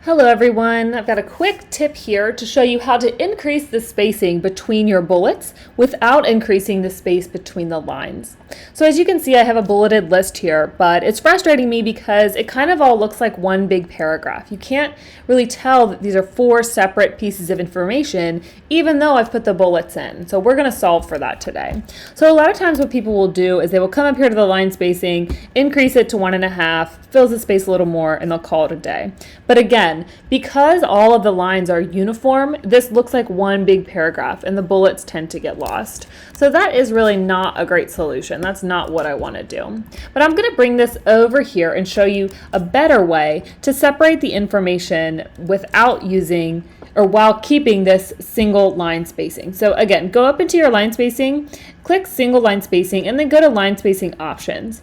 Hello everyone, I've got a quick tip here to show you how to increase the spacing between your bullets without increasing the space between the lines. So as you can see, I have a bulleted list here, but it's frustrating me because it kind of all looks like one big paragraph. You can't really tell that these are four separate pieces of information, even though I've put the bullets in. So we're going to solve for that today. So a lot of times what people will do is they will come up here to the line spacing, increase it to 1.5, fills the space a little more, and they'll call it a day. But again, because all of the lines are uniform, this looks like one big paragraph and the bullets tend to get lost. So that is really not a great solution. That's not what I want to do. But I'm going to bring this over here and show you a better way to separate the information without using or while keeping this single line spacing. So again, go up into your line spacing, click single line spacing, and then go to line spacing options.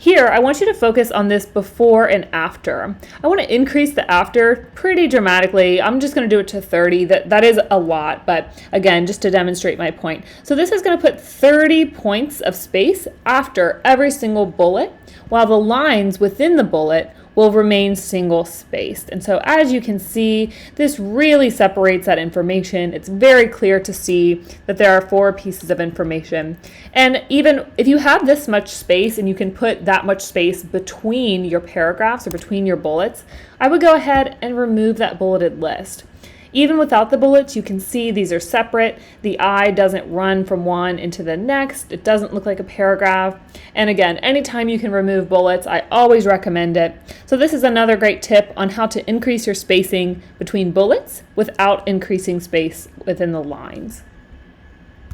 Here, I want you to focus on this before and after. I want to increase the after pretty dramatically. I'm just going to do it to 30. That is a lot, but again, just to demonstrate my point. So this is going to put 30 points of space after every single bullet, while the lines within the bullet will remain single spaced. And so as you can see, this really separates that information. It's very clear to see that there are four pieces of information. And even if you have this much space and you can put that much space between your paragraphs or between your bullets, I would go ahead and remove that bulleted list. Even without the bullets, you can see these are separate. The eye doesn't run from one into the next. It doesn't look like a paragraph. And again, anytime you can remove bullets, I always recommend it. So this is another great tip on how to increase your spacing between bullets without increasing space within the lines.